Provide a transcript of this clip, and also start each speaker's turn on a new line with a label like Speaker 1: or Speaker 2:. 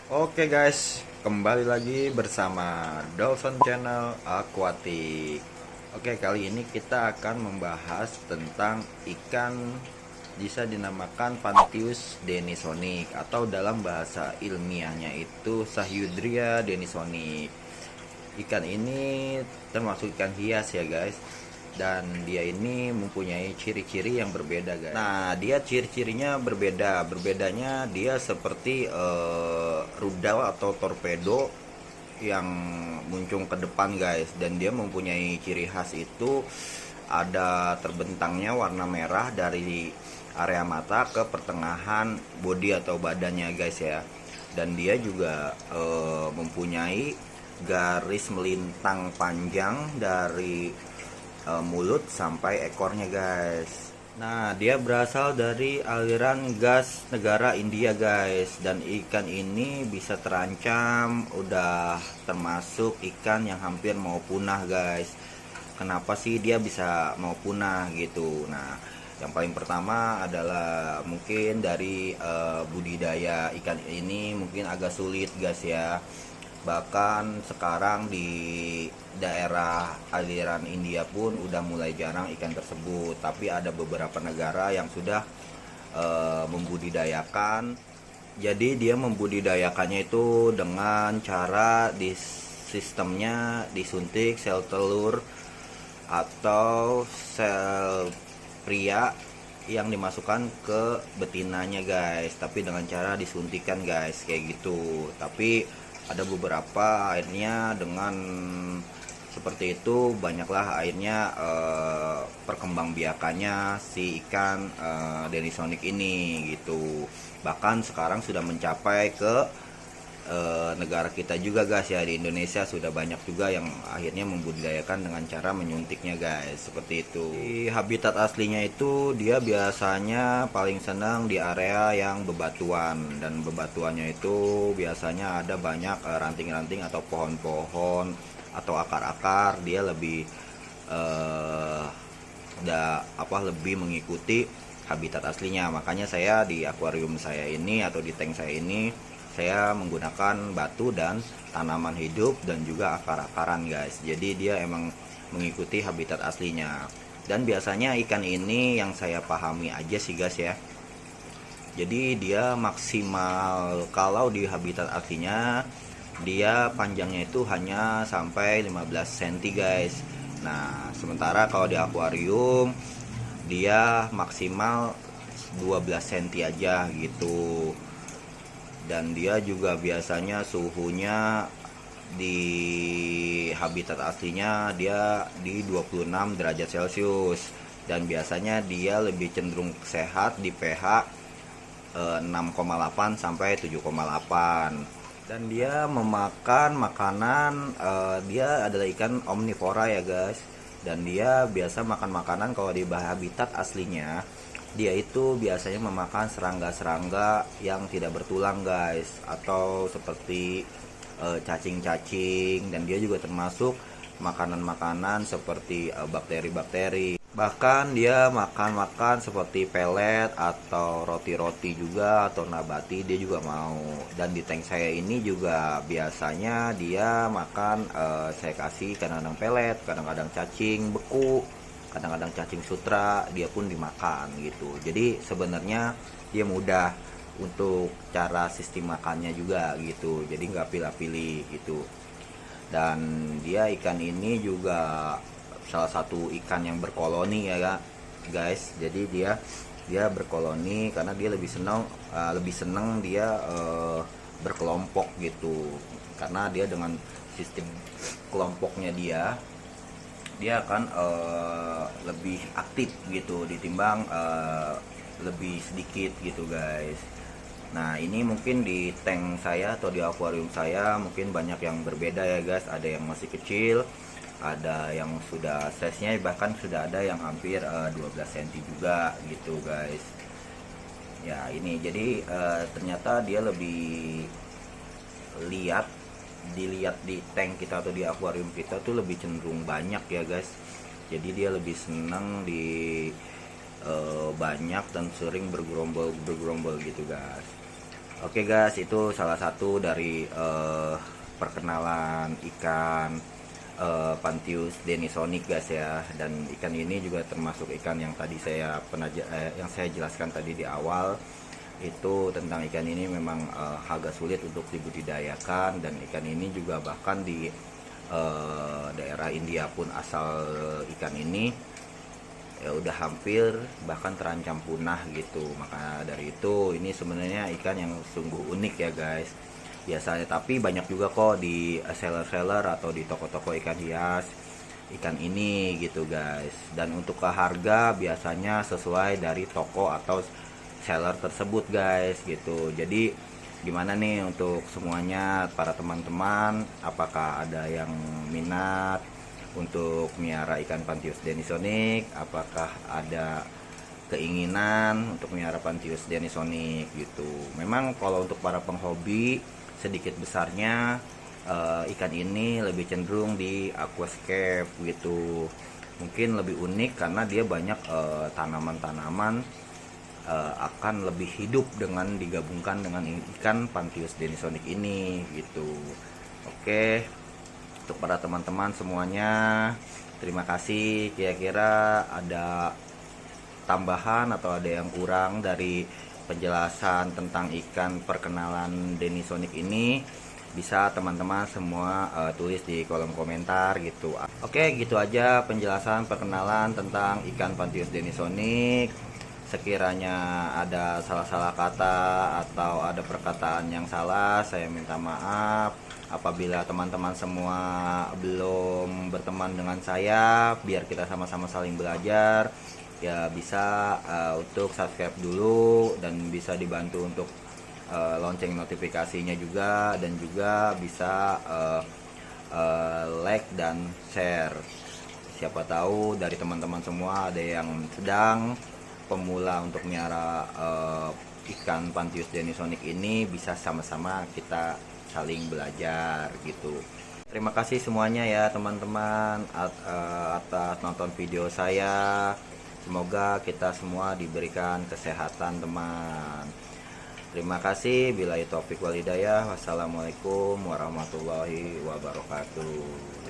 Speaker 1: Oke guys, kembali lagi bersama Dolphin Channel Aquatic. Oke, kali ini kita akan membahas tentang ikan bisa dinamakan Panthius denisonic atau dalam bahasa ilmiahnya itu Sahyudria denisonic. Ikan ini termasuk ikan hias ya guys, dan dia ini mempunyai ciri-ciri yang berbeda guys. Nah, dia ciri-cirinya berbedanya dia seperti rudal atau torpedo yang muncung ke depan guys, dan dia mempunyai ciri khas itu ada terbentangnya warna merah dari area mata ke pertengahan bodi atau badannya guys ya. Dan dia juga mempunyai garis melintang panjang dari mulut sampai ekornya guys. Nah, dia berasal dari aliran gas negara India guys, dan ikan ini bisa terancam, udah termasuk ikan yang hampir mau punah guys. Kenapa sih dia bisa mau punah gitu? Nah, yang paling pertama adalah mungkin dari budidaya ikan ini mungkin agak sulit guys ya. Bahkan sekarang di daerah aliran India pun udah mulai jarang ikan tersebut, tapi ada beberapa negara yang sudah membudidayakan. Jadi dia membudidayakannya itu dengan cara di sistemnya disuntik sel telur atau sel pria yang dimasukkan ke betinanya guys, tapi dengan cara disuntikan guys kayak gitu. Tapi ada beberapa airnya dengan seperti itu, banyaklah airnya perkembangbiakannya si ikan denisonic ini gitu. Bahkan sekarang sudah mencapai ke negara kita juga guys ya. Di Indonesia sudah banyak juga yang akhirnya membudidayakan dengan cara menyuntiknya guys, seperti itu. Di habitat aslinya itu dia biasanya paling senang di area yang bebatuan, dan bebatuannya itu biasanya ada banyak ranting-ranting atau pohon-pohon atau akar-akar. Dia lebih lebih mengikuti habitat aslinya. Makanya saya di akuarium saya ini atau di tank saya ini saya menggunakan batu dan tanaman hidup dan juga akar-akaran guys. Jadi dia emang mengikuti habitat aslinya. Dan biasanya ikan ini yang saya pahami aja sih guys ya, jadi dia maksimal kalau di habitat aslinya dia panjangnya itu hanya sampai 15 cm guys. Nah, sementara kalau di akuarium dia maksimal 12 cm aja gitu. Dan dia juga biasanya suhunya di habitat aslinya dia di 26 derajat Celcius, dan biasanya dia lebih cenderung sehat di pH 6,8 sampai 7,8. Dan dia memakan makanan, dia adalah ikan omnivora ya guys, dan dia biasa makan makanan kalau di habitat aslinya dia itu biasanya memakan serangga-serangga yang tidak bertulang guys, atau seperti cacing-cacing, dan dia juga termasuk makanan-makanan seperti bakteri-bakteri. Bahkan dia makan-makan seperti pelet atau roti-roti juga, atau nabati dia juga mau. Dan di tank saya ini juga biasanya dia makan, saya kasih kadang-kadang pelet, kadang-kadang cacing beku, kadang-kadang cacing sutra dia pun dimakan gitu. Jadi sebenarnya dia mudah untuk cara sistem makannya juga gitu, jadi nggak pilih-pilih gitu. Dan dia ikan ini juga salah satu ikan yang berkoloni ya guys. Jadi dia berkoloni karena dia lebih senang dia berkelompok gitu, karena dia dengan sistem kelompoknya dia akan lebih aktif gitu ditimbang lebih sedikit gitu guys. Nah, ini mungkin di tank saya atau di akuarium saya mungkin banyak yang berbeda ya guys. Ada yang masih kecil, ada yang sudah size-nya bahkan sudah ada yang hampir 12 cm juga gitu guys. Ya, ini jadi ternyata dia lebih lihat dilihat di tank kita atau di akuarium kita tuh lebih cenderung banyak ya guys. Jadi dia lebih senang di banyak dan sering bergerombol gitu guys. Oke guys, itu salah satu dari perkenalan ikan Panthius denisonic guys ya. Dan ikan ini juga termasuk ikan yang tadi saya yang saya jelaskan tadi di awal, itu tentang ikan ini memang agak sulit untuk dibudidayakan. Dan ikan ini juga bahkan di daerah India pun asal ikan ini ya udah hampir bahkan terancam punah gitu. Maka dari itu ini sebenarnya ikan yang sungguh unik ya guys biasanya, tapi banyak juga kok di seller-seller atau di toko-toko ikan hias ikan ini gitu guys. Dan untuk ke harga biasanya sesuai dari toko atau seller tersebut guys gitu. Jadi gimana nih untuk semuanya para teman-teman, apakah ada yang minat untuk miara ikan Panthius denisonic? Apakah ada keinginan untuk miara Panthius denisonic gitu? Memang kalau untuk para penghobi sedikit besarnya ikan ini lebih cenderung di aquascape gitu. Mungkin lebih unik karena dia banyak tanaman-tanaman akan lebih hidup dengan digabungkan dengan ikan Panthius denisonic ini gitu. Oke, untuk para teman-teman semuanya, terima kasih. Kira-kira ada tambahan atau ada yang kurang dari penjelasan tentang ikan perkenalan denisonic ini, bisa teman-teman semua tulis di kolom komentar gitu. Oke, gitu aja penjelasan perkenalan tentang ikan Panthius denisonic. Sekiranya ada salah-salah kata atau ada perkataan yang salah, saya minta maaf. Apabila teman-teman semua belum berteman dengan saya, biar kita sama-sama saling belajar, ya bisa untuk subscribe dulu dan bisa dibantu untuk lonceng notifikasinya juga, dan juga bisa like dan share. Siapa tahu dari teman-teman semua ada yang sedang pemula untuk miara ikan Panthius denisonic ini, bisa sama-sama kita saling belajar gitu. Terima kasih semuanya ya teman-teman atas nonton video saya. Semoga kita semua diberikan kesehatan teman. Terima kasih. Billahi taufik wal hidayah. Wassalamualaikum warahmatullahi wabarakatuh.